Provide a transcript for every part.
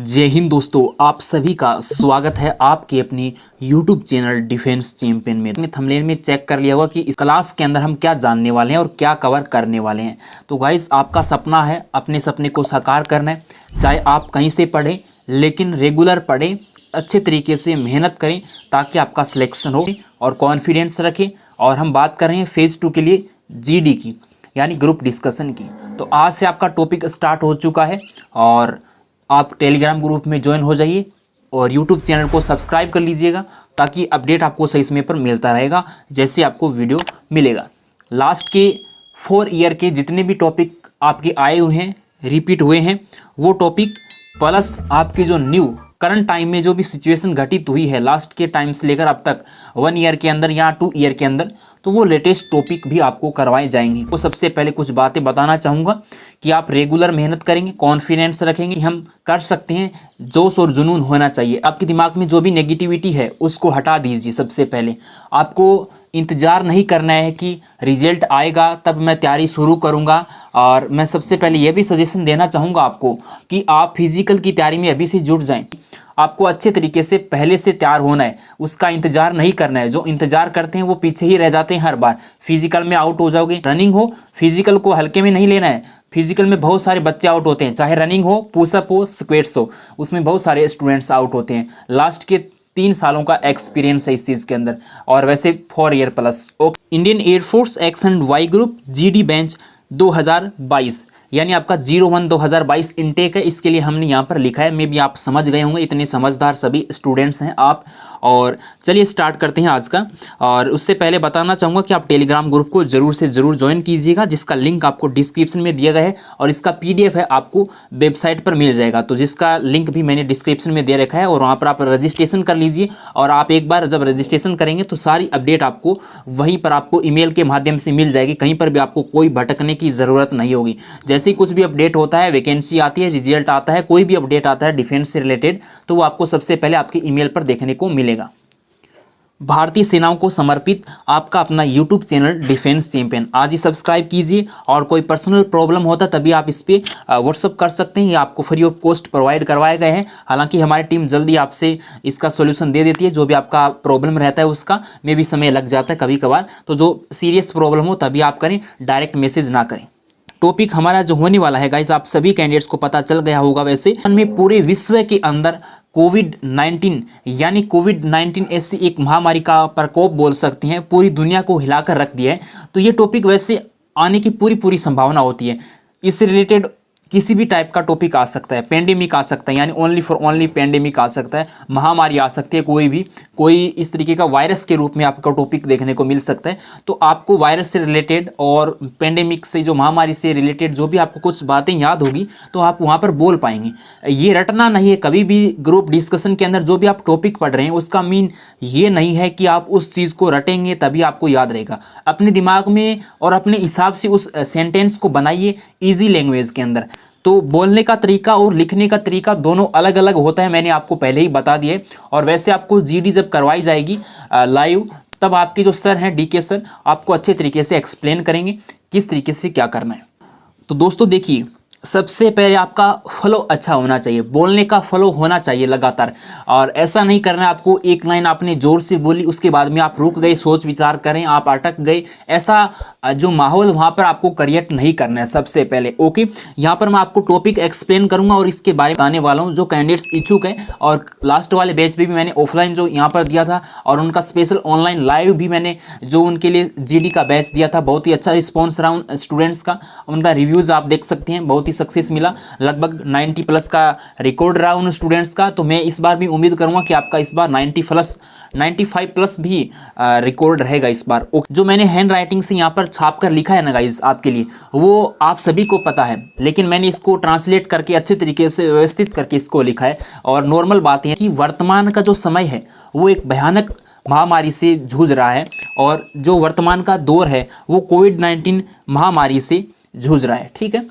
जय हिंद दोस्तों, आप सभी का स्वागत है आपके अपनी YouTube चैनल डिफेंस चैंपियन में। थंबनेल में चेक कर लिया होगा कि इस क्लास के अंदर हम क्या जानने वाले हैं और क्या कवर करने वाले हैं। तो गाइस, आपका सपना है अपने सपने को साकार करना है, चाहे आप कहीं से पढ़ें लेकिन रेगुलर पढ़ें, अच्छे तरीके से मेहनत करें ताकि आपका सिलेक्शन हो और कॉन्फिडेंस रखें। और हम बात कर रहे हैं फेज़ 2 के लिए GD की, यानी ग्रुप डिस्कशन की। तो आज से आपका टॉपिक स्टार्ट हो चुका है और आप टेलीग्राम ग्रुप में ज्वाइन हो जाइए और यूट्यूब चैनल को सब्सक्राइब कर लीजिएगा ताकि अपडेट आपको सही समय पर मिलता रहेगा जैसे आपको वीडियो मिलेगा। लास्ट के 4 ईयर के जितने भी टॉपिक आपके आए हुए हैं, रिपीट हुए हैं, वो टॉपिक प्लस आपकी जो न्यू करंट टाइम में जो भी सिचुएशन घटित हुई है लास्ट के टाइम से लेकर अब तक 1 ईयर के अंदर या 2 ईयर के अंदर, तो वो लेटेस्ट टॉपिक भी आपको करवाए जाएंगे। तो सबसे पहले कुछ बातें बताना चाहूँगा कि आप रेगुलर मेहनत करेंगे, कॉन्फिडेंस रखेंगे, हम कर सकते हैं, जोश और जुनून होना चाहिए। आपके दिमाग में जो भी नेगेटिविटी है उसको हटा दीजिए। सबसे पहले आपको इंतज़ार नहीं करना है कि रिजल्ट आएगा तब मैं तैयारी शुरू करूंगा। और मैं सबसे पहले ये भी सजेशन देना चाहूँगा आपको कि आप फिज़िकल की तैयारी में अभी से जुट जाएं। आपको अच्छे तरीके से पहले से तैयार होना है, उसका इंतज़ार नहीं करना है। जो इंतज़ार करते हैं वो पीछे ही रह जाते हैं हर बार। फिजिकल में आउट हो जाओगे, रनिंग हो, फिजिकल को हल्के में नहीं लेना है। फिजिकल में बहुत सारे बच्चे आउट होते हैं, चाहे रनिंग हो, पुशअप हो, स्क्वेट्स हो, उसमें बहुत सारे स्टूडेंट्स आउट होते हैं। लास्ट के 3 सालों का एक्सपीरियंस है इस चीज़ के अंदर, और वैसे 4 year plus. Okay, Indian air force X and Y group GD batch 2022, यानी आपका 01 2022 इनटेक है। इसके लिए हमने यहाँ पर लिखा है, मे भी आप समझ गए होंगे, इतने समझदार सभी स्टूडेंट्स हैं आप। और चलिए स्टार्ट करते हैं आज का। और उससे पहले बताना चाहूँगा कि आप टेलीग्राम ग्रुप को ज़रूर से ज़रूर ज्वाइन कीजिएगा, जिसका लिंक आपको डिस्क्रिप्शन में दिया गया है और इसका PDF है आपको वेबसाइट पर मिल जाएगा। तो जिसका लिंक भी मैंने डिस्क्रिप्शन में दे रखा है और वहाँ पर आप रजिस्ट्रेशन कर लीजिए। और आप एक बार जब रजिस्ट्रेशन करेंगे तो सारी अपडेट आपको वहीं पर आपको ईमेल के माध्यम से मिल जाएगी। कहीं पर भी आपको कोई भटकने की ज़रूरत नहीं होगी। जैसे ही कुछ भी अपडेट होता है, वैकेंसी आती है, रिजल्ट आता है, कोई भी अपडेट आता है डिफेंस से रिलेटेड, तो वो आपको सबसे पहले आपके ईमेल पर देखने को मिलेगा। भारतीय सेनाओं को समर्पित आपका अपना YouTube चैनल डिफेंस चैंपियन, आज ही सब्सक्राइब कीजिए। और कोई पर्सनल प्रॉब्लम होता तभी आप इस पर व्हाट्सअप कर सकते हैं, ये आपको फ्री ऑफ कॉस्ट प्रोवाइड करवाए गए हैं। हालांकि हमारी टीम जल्दी आपसे इसका सॉल्यूशन दे देती है। जो भी आपका प्रॉब्लम रहता है उसका में भी समय लग जाता है कभी कभार, तो जो सीरियस प्रॉब्लम हो तभी आप करें, डायरेक्ट मैसेज ना करें। टॉपिक हमारा जो होने वाला है गाइस, आप सभी कैंडिडेट्स को पता चल गया होगा वैसे में पूरे विश्व के अंदर कोविड-19 यानी कोविड-19 ऐसी एक महामारी का प्रकोप बोल सकते हैं, पूरी दुनिया को हिलाकर रख दिया है। तो ये टॉपिक वैसे आने की पूरी संभावना होती है। इससे रिलेटेड किसी भी टाइप का टॉपिक आ सकता है, पेंडेमिक आ सकता है, यानी ओनली पेंडेमिक आ सकता है, महामारी आ सकती है, कोई इस तरीके का वायरस के रूप में आपका टॉपिक देखने को मिल सकता है। तो आपको वायरस से रिलेटेड और पेंडेमिक से, जो महामारी से रिलेटेड जो भी आपको कुछ बातें याद होगी तो आप वहाँ पर बोल पाएंगे। ये रटना नहीं है कभी भी। ग्रुप डिस्कशन के अंदर जो भी आप टॉपिक पढ़ रहे हैं उसका मीन ये नहीं है कि आप उस चीज़ को रटेंगे तभी आपको याद रहेगा। अपने दिमाग में और अपने हिसाब से उस सेंटेंस को बनाइए ईजी लैंग्वेज के अंदर। तो बोलने का तरीका और लिखने का तरीका दोनों अलग अलग होता है, मैंने आपको पहले ही बता दिया है। और वैसे आपको GD जब करवाई जाएगी लाइव, तब आपके जो सर हैं DK सर आपको अच्छे तरीके से एक्सप्लेन करेंगे किस तरीके से क्या करना है। तो दोस्तों देखिए, सबसे पहले आपका फ्लो अच्छा होना चाहिए, बोलने का फ्लो होना चाहिए लगातार। और ऐसा नहीं करना है आपको एक लाइन आपने ज़ोर से बोली उसके बाद में आप रुक गए, सोच विचार करें, आप अटक गए, ऐसा जो माहौल वहाँ पर आपको क्रिएट नहीं करना है सबसे पहले। ओके, यहाँ पर मैं आपको टॉपिक एक्सप्लेन करूँगा और इसके बारे में बताने वाला हूँ। जो कैंडिडेट्स इच्छुक हैं, और लास्ट वाले बैच भी मैंने ऑफलाइन जो यहाँ पर दिया था और उनका स्पेशल ऑनलाइन लाइव भी मैंने जो उनके लिए GD का बैच दिया था, बहुत ही अच्छा रिस्पॉन्स रहा उन स्टूडेंट्स का। उनका रिव्यूज़ आप देख सकते हैं, बहुत ही सक्सेस मिला, लगभग 90 प्लस का रिकॉर्ड रहा उन स्टूडेंट्स का। तो मैं इस बार भी उम्मीद करूंगा कि आपका इस बार 95 प्लस भी रिकॉर्ड रहेगा इस बार। जो मैंने हैंड राइटिंग से यहाँ पर छाप कर लिखा है ना गाइस आपके लिए, वो आप सभी को पता है, लेकिन मैंने इसको ट्रांसलेट करके अच्छे तरीके से व्यवस्थित करके इसको लिखा है। और नॉर्मल बात है कि वर्तमान का जो समय है वो एक भयानक महामारी से जूझ रहा है, और जो वर्तमान का दौर है वो कोविड-19 महामारी से जूझ रहा है। ठीक है,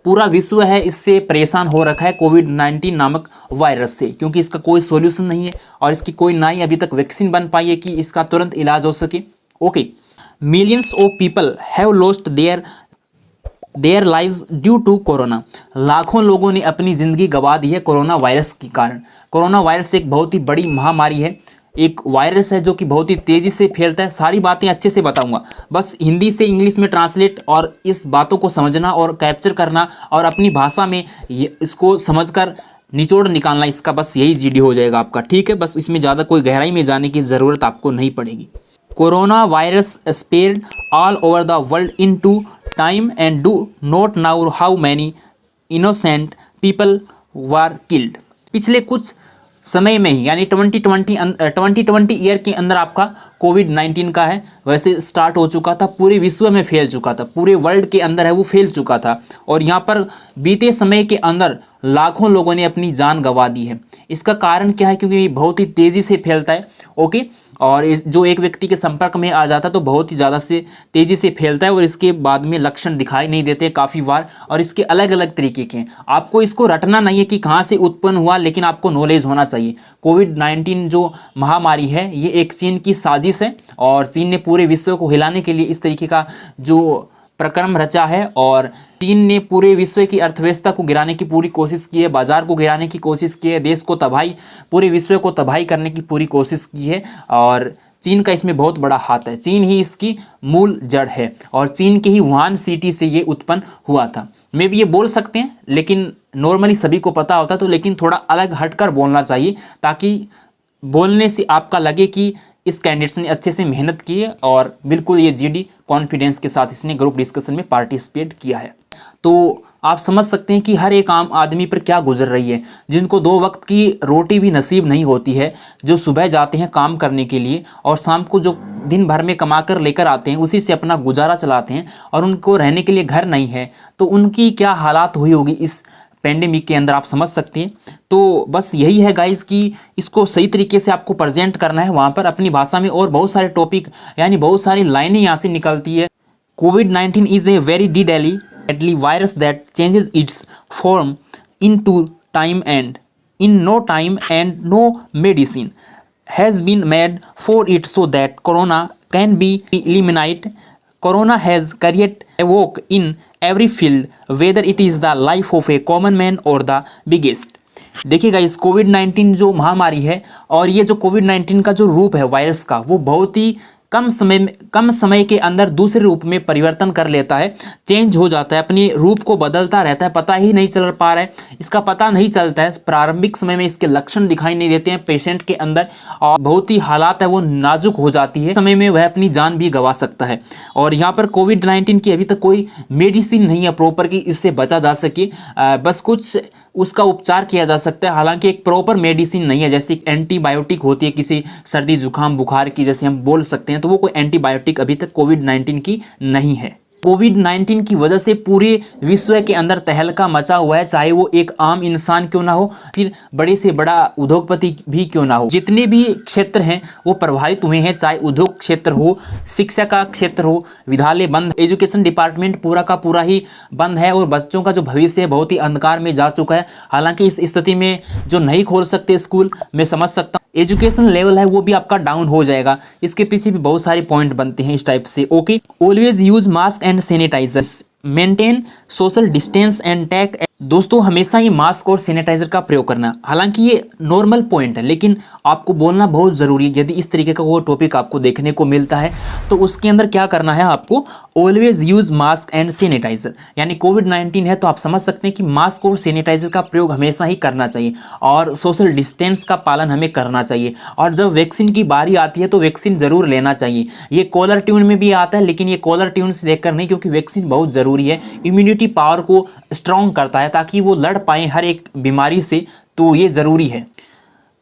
पूरा विश्व है इससे परेशान हो रखा है कोविड-19 नामक वायरस से, क्योंकि इसका कोई सॉल्यूशन नहीं है और इसकी कोई ना ही अभी तक वैक्सीन बन पाई है कि इसका तुरंत इलाज हो सके। Okay, millions of people have lost their lives due to corona. लाखों लोगों ने अपनी ज़िंदगी गंवा दी है कोरोना वायरस के कारण। कोरोना वायरस एक बहुत ही बड़ी महामारी है, एक वायरस है जो कि बहुत ही तेज़ी से फैलता है। सारी बातें अच्छे से बताऊंगा, बस हिंदी से इंग्लिश में ट्रांसलेट और इस बातों को समझना और कैप्चर करना और अपनी भाषा में इसको समझकर निचोड़ निकालना, इसका बस यही जीडी हो जाएगा आपका। ठीक है, बस इसमें ज़्यादा कोई गहराई में जाने की ज़रूरत आपको नहीं पड़ेगी। Corona virus spread all over the world in two time and do not know how many innocent people were killed. पिछले कुछ समय में ही यानी 2020 ईयर के अंदर आपका कोविड-19 का है, वैसे स्टार्ट हो चुका था, पूरे विश्व में फैल चुका था, पूरे वर्ल्ड के अंदर है वो फैल चुका था। और यहाँ पर बीते समय के अंदर लाखों लोगों ने अपनी जान गंवा दी है। इसका कारण क्या है? क्योंकि ये बहुत ही तेज़ी से फैलता है। ओके, और जो एक व्यक्ति के संपर्क में आ जाता है तो बहुत ही ज़्यादा से तेज़ी से फैलता है और इसके बाद में लक्षण दिखाई नहीं देते काफ़ी बार, और इसके अलग अलग तरीके के हैं। आपको इसको रटना नहीं है कि कहाँ से उत्पन्न हुआ, लेकिन आपको नॉलेज होना चाहिए। कोविड-19 जो महामारी है ये एक चीन की साजिश है और चीन ने पूरे विश्व को हिलाने के लिए इस तरीके का जो प्रक्रम रचा है, और चीन ने पूरे विश्व की अर्थव्यवस्था को गिराने की पूरी कोशिश की है, बाजार को गिराने की कोशिश की है, देश को तबाही, पूरे विश्व को तबाही करने की पूरी कोशिश की है। और चीन का इसमें बहुत बड़ा हाथ है, चीन ही इसकी मूल जड़ है और चीन के ही वुहान सिटी से ये उत्पन्न हुआ था। मे भी ये बोल सकते हैं, लेकिन नॉर्मली सभी को पता होता तो, लेकिन थोड़ा अलग हटकर बोलना चाहिए ताकि बोलने से आपका लगे कि इस कैंडिडेट्स ने अच्छे से मेहनत की है और बिल्कुल ये जीडी कॉन्फिडेंस के साथ इसने ग्रुप डिस्कशन में पार्टिसिपेट किया है। तो आप समझ सकते हैं कि हर एक आम आदमी पर क्या गुजर रही है, जिनको 2 वक्त की रोटी भी नसीब नहीं होती है, जो सुबह जाते हैं काम करने के लिए और शाम को जो दिन भर में कमा कर लेकर आते हैं उसी से अपना गुजारा चलाते हैं, और उनको रहने के लिए घर नहीं है, तो उनकी क्या हालात हुई होगी इस पेंडेमिक के अंदर, आप समझ सकते हैं। तो बस यही है गाइस कि इसको सही तरीके से आपको प्रेजेंट करना है वहाँ पर अपनी भाषा में, और बहुत सारे टॉपिक यानी बहुत सारी लाइनें यहाँ से निकलती है। कोविड-19 is a very deadly virus that changes its form into time, and in no time and no medicine has been made for it so that corona can be eliminated. Corona has created havoc in every field, whether it is the life of a common man or the biggest. देखिएगा, इस कोविड-19 जो महामारी है और ये जो कोविड-19 का जो रूप है वायरस का, वो बहुत ही कम समय के अंदर दूसरे रूप में परिवर्तन कर लेता है, चेंज हो जाता है, अपने रूप को बदलता रहता है, पता ही नहीं चल पा रहा है, इसका पता नहीं चलता है। प्रारंभिक समय में इसके लक्षण दिखाई नहीं देते हैं पेशेंट के अंदर, और बहुत ही हालात है वो नाजुक हो जाती है, समय में वह अपनी जान भी गंवा सकता है। और यहाँ पर कोविड-19 की अभी तक कोई मेडिसिन नहीं है प्रॉपर कि इससे बचा जा सके, बस कुछ उसका उपचार किया जा सकता है, हालांकि एक प्रॉपर मेडिसिन नहीं है। जैसे एंटीबायोटिक होती है किसी सर्दी जुकाम बुखार की, जैसे हम बोल सकते हैं, तो वो कोई एंटीबायोटिक अभी तक कोविड-19 की नहीं है। कोविड-19 की वजह से पूरे विश्व के अंदर तहलका मचा हुआ है, चाहे वो एक आम इंसान क्यों ना हो, फिर बड़े से बड़ा उद्योगपति भी क्यों ना हो। जितने भी क्षेत्र हैं वो प्रभावित हुए हैं, चाहे उद्योग क्षेत्र हो, शिक्षा का क्षेत्र हो, विद्यालय बंद, एजुकेशन डिपार्टमेंट पूरा का पूरा ही बंद है और बच्चों का जो भविष्य है बहुत ही अंधकार में जा चुका है। हालांकि इस स्थिति में जो नहीं खोल सकते स्कूल, मैं समझ सकता हूँ, एजुकेशन लेवल है वो भी आपका डाउन हो जाएगा। इसके पीछे भी बहुत सारे पॉइंट बनते हैं इस टाइप से। Okay, always use mask and sanitisers, maintain social distance and take. दोस्तों, हमेशा ही मास्क और सैनिटाइजर का प्रयोग करना, हालांकि ये नॉर्मल पॉइंट है, लेकिन आपको बोलना बहुत ज़रूरी है। यदि इस तरीके का वो टॉपिक आपको देखने को मिलता है तो उसके अंदर क्या करना है आपको, always use mask and sanitiser. यानी कोविड-19 है तो आप समझ सकते हैं कि मास्क और सैनिटाइजर का प्रयोग हमेशा ही करना चाहिए, और सोशल डिस्टेंस का पालन हमें करना चाहिए। और जब वैक्सीन की बारी आती है तो वैक्सीन ज़रूर लेना चाहिए। ये कॉलर ट्यून में भी आता है, लेकिन ये कॉलर ट्यून से देखकर नहीं, क्योंकि वैक्सीन बहुत ज़रूरी है, इम्यूनिटी पावर को स्ट्रॉन्ग करता है ताकि वो लड़ पाएँ हर एक बीमारी से, तो ये ज़रूरी है।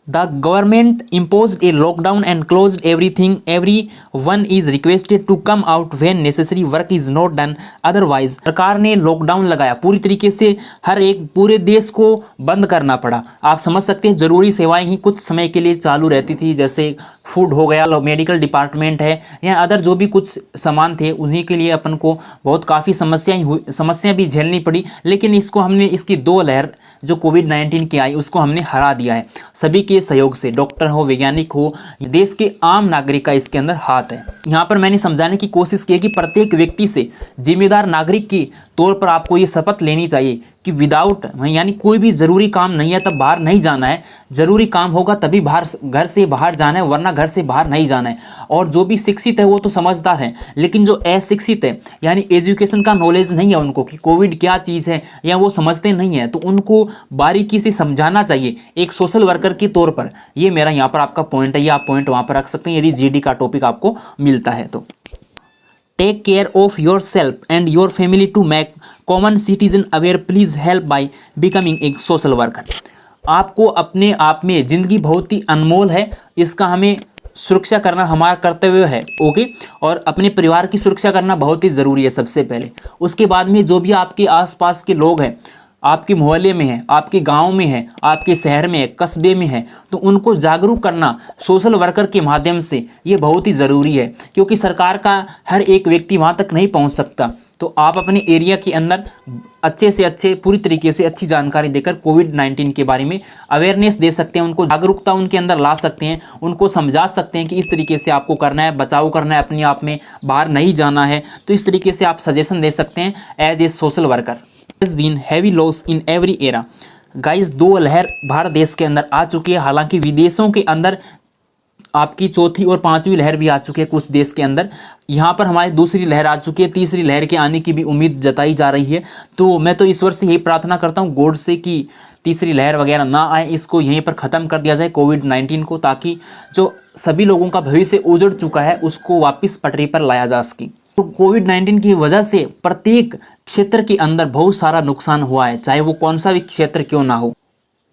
The government imposed a lockdown and closed everything. Everyone is requested to come out when necessary work is not done otherwise. सरकार ने लॉकडाउन लगाया, पूरी तरीके से हर एक पूरे देश को बंद करना पड़ा। आप समझ सकते हैं, ज़रूरी सेवाएं ही कुछ समय के लिए चालू रहती थी, जैसे फूड हो गया, मेडिकल डिपार्टमेंट है या अदर जो भी कुछ सामान थे उन्हीं के लिए अपन को बहुत काफ़ी समस्याएं भी झेलनी पड़ी। लेकिन इसको हमने, इसकी 2 लहर जो कोविड-19 की आई उसको हमने हरा दिया है सभी के सहयोग से। डॉक्टर हो, वैज्ञानिक हो, देश के आम नागरिक का इसके अंदर हाथ है। यहाँ पर मैंने समझाने की कोशिश की है कि प्रत्येक व्यक्ति से जिम्मेदार नागरिक के तौर पर आपको ये शपथ लेनी चाहिए कि विदाउट, यानी कोई भी ज़रूरी काम नहीं है तब बाहर नहीं जाना है, ज़रूरी काम होगा तभी बाहर, घर से बाहर जाना है, वरना घर से बाहर नहीं जाना है। और जो भी शिक्षित है वो तो समझदार है, लेकिन जो अशिक्षित है यानी एजुकेशन का नॉलेज नहीं है उनको कि कोविड क्या चीज़ है या वो समझते नहीं है, तो उनको बारीकी से समझाना चाहिए एक सोशल वर्कर के तौर पर। ये मेरा यहाँ पर आपका पॉइंट है, ये आप पॉइंट वहाँ पर रख सकते हैं यदि जीडी का टॉपिक आपको मिलता है तो। Take care of yourself and your family to make common citizen aware, please help by becoming एक सोशल वर्कर। आपको अपने आप में, ज़िंदगी बहुत ही अनमोल है, इसका हमें सुरक्षा करना हमारा कर्तव्य है। ओके, और अपने परिवार की सुरक्षा करना बहुत ही ज़रूरी है सबसे पहले। उसके बाद में जो भी आपके आसपास के लोग हैं, आपके मोहल्ले में है, आपके गांव में है, आपके शहर में है, कस्बे में है, तो उनको जागरूक करना सोशल वर्कर के माध्यम से ये बहुत ही ज़रूरी है, क्योंकि सरकार का हर एक व्यक्ति वहाँ तक नहीं पहुँच सकता। तो आप अपने एरिया के अंदर अच्छे से अच्छे, पूरी तरीके से अच्छी जानकारी देकर कोविड-19 के बारे में अवेयरनेस दे सकते हैं, उनको जागरूकता उनके अंदर ला सकते हैं, उनको समझा सकते हैं कि इस तरीके से आपको करना है, बचाव करना है, अपने आप में बाहर नहीं जाना है। तो इस तरीके से आप सजेशन दे सकते हैं as a social worker. has been heavy loss in every era। Guys 2 लहर भारत देश के अंदर आ चुकी है, हालांकि विदेशों के अंदर आपकी 4थी और 5वीं लहर भी आ चुकी है कुछ देश के अंदर। यहाँ पर हमारी 2री लहर आ चुकी है, 3री लहर के आने की भी उम्मीद जताई जा रही है। तो मैं तो ईश्वर से यही प्रार्थना करता हूँ गॉड से कि 3री लहर वगैरह ना आए, इसको यहीं पर ख़त्म कर दिया जाए कोविड-19 को, ताकि जो सभी लोगों का भविष्य उजड़ चुका है उसको वापस पटरी पर लाया जा सके। तो कोविड-19 की वजह से प्रत्येक क्षेत्र के अंदर बहुत सारा नुकसान हुआ है, चाहे वो कौन सा भी क्षेत्र क्यों ना हो।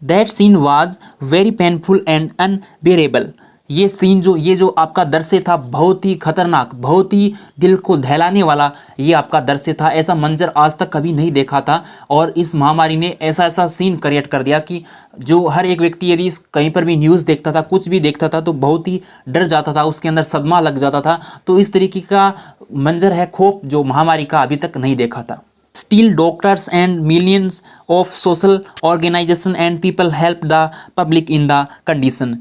That scene was very painful and unbearable. ये सीन ये जो आपका दृश्य था बहुत ही खतरनाक, बहुत ही दिल को दहलाने वाला ये आपका दृश्य था। ऐसा मंजर आज तक कभी नहीं देखा था, और इस महामारी ने ऐसा सीन क्रिएट कर दिया कि जो हर एक व्यक्ति यदि कहीं पर भी न्यूज़ देखता था, कुछ भी देखता था, तो बहुत ही डर जाता था, उसके अंदर सदमा लग जाता था। तो इस तरीके का मंजर है खौफ जो महामारी का अभी तक नहीं देखा था। Still, doctors and millions of social organization and people help the public in the condition।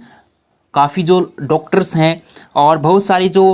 काफ़ी जो डॉक्टर्स हैं और बहुत सारी जो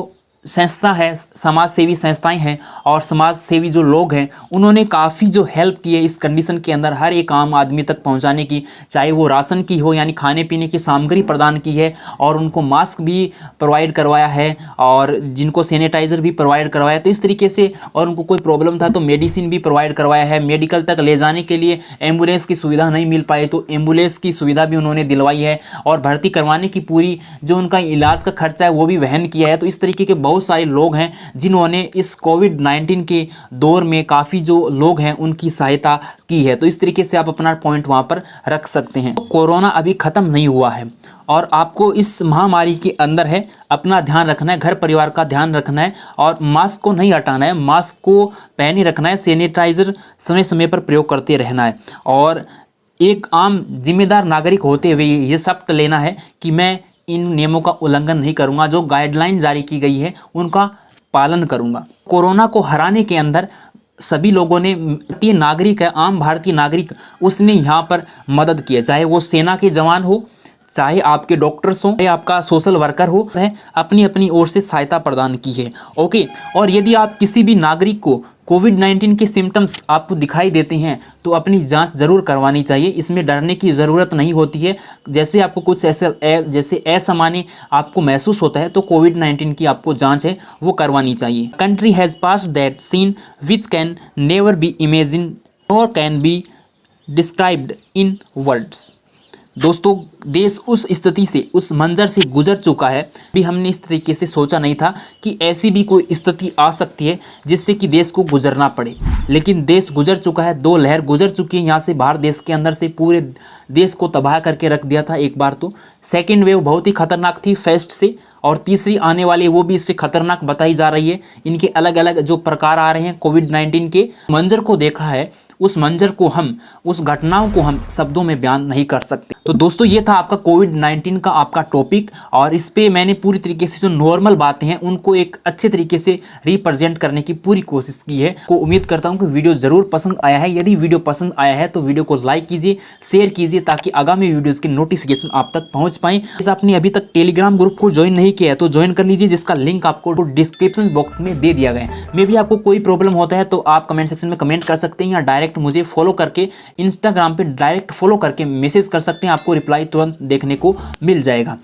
संस्था है, समाज सेवी संस्थाएं हैं और समाज सेवी जो लोग हैं, उन्होंने काफ़ी जो हेल्प की है इस कंडीशन के अंदर हर एक आम आदमी तक पहुंचाने की, चाहे वो राशन की हो यानी खाने पीने की सामग्री प्रदान की है, और उनको मास्क भी प्रोवाइड करवाया है, और जिनको सैनिटाइज़र भी प्रोवाइड करवाया। तो इस तरीके से, और उनको कोई प्रॉब्लम था तो मेडिसिन भी प्रोवाइड करवाया है। मेडिकल तक ले जाने के लिए एम्बुलेंस की सुविधा नहीं मिल पाई तो एम्बुलेंस की सुविधा भी उन्होंने दिलवाई है, और भर्ती करवाने की पूरी जो उनका इलाज का खर्चा है वो भी वहन किया है। तो इस तरीके के बहुत सारे लोग हैं जिन्होंने इस कोविड-19 के दौर में काफ़ी जो लोग हैं उनकी सहायता की है। तो इस तरीके से आप अपना पॉइंट वहाँ पर रख सकते हैं। कोरोना अभी ख़त्म नहीं हुआ है और आपको इस महामारी के अंदर है अपना ध्यान रखना है, घर परिवार का ध्यान रखना है, और मास्क को नहीं हटाना है, मास्क को पहने रखना है, सैनिटाइज़र समय समय पर प्रयोग करते रहना है, और एक आम जिम्मेदार नागरिक होते हुए ये शपथ लेना है कि मैं इन नियमों का उल्लंघन नहीं करूंगा, जो गाइडलाइन जारी की गई है उनका पालन करूंगा। कोरोना को हराने के अंदर सभी लोगों ने, भारतीय नागरिक है, आम भारतीय नागरिक, उसने यहाँ पर मदद की है, चाहे वो सेना के जवान हो, चाहे आपके डॉक्टर्स हो, चाहे आपका सोशल वर्कर हो, अपनी अपनी ओर से सहायता प्रदान की है। ओके, और यदि आप किसी भी नागरिक को कोविड-19 के सिम्टम्स आपको दिखाई देते हैं तो अपनी जांच ज़रूर करवानी चाहिए, इसमें डरने की ज़रूरत नहीं होती है। जैसे आपको कुछ जैसे असामान्य आपको महसूस होता है तो कोविड-19 की आपको जांच है वो करवानी चाहिए। Country has passed that scene which can never be imagine और can be described in words. दोस्तों, देश उस स्थिति से, उस मंजर से गुजर चुका है, भी हमने इस तरीके से सोचा नहीं था कि ऐसी भी कोई स्थिति आ सकती है जिससे कि देश को गुजरना पड़े, लेकिन देश गुजर चुका है। 2 लहर गुजर चुकी है यहाँ से, भारत देश के अंदर से पूरे देश को तबाह करके रख दिया था एक बार। तो सेकेंड वेव बहुत ही खतरनाक थी फर्स्ट से, और तीसरी आने वाली वो भी इससे खतरनाक बताई जा रही है। इनके अलग अलग जो प्रकार आ रहे हैं कोविड-19 के, मंजर को देखा है उस मंजर को हम, उस घटनाओं को हम शब्दों में बयान नहीं कर सकते। तो दोस्तों ये था आपका कोविड-19 का आपका टॉपिक, और इस पे मैंने पूरी तरीके से जो नॉर्मल बातें हैं उनको एक अच्छे तरीके से रिप्रेजेंट करने की पूरी कोशिश की है। को उम्मीद करता हूँ कि वीडियो ज़रूर पसंद आया है। यदि वीडियो पसंद आया है तो वीडियो को लाइक कीजिए, शेयर कीजिए, ताकि आगामी वीडियोज़ की नोटिफिकेशन आप तक पहुँच पाएँ। आपने अभी तक टेलीग्राम ग्रुप को ज्वाइन नहीं किया है तो ज्वाइन कर लीजिए, जिसका लिंक आपको डिस्क्रिप्शन बॉक्स में दे दिया गया है। मे भी आपको कोई प्रॉब्लम होता है तो आप कमेंट सेक्शन में कमेंट कर सकते हैं, या डायरेक्ट मुझे फॉलो करके इंस्टाग्राम पे डायरेक्ट फॉलो करके मैसेज कर सकते हैं, आपको रिप्लाई तुरंत देखने को मिल जाएगा।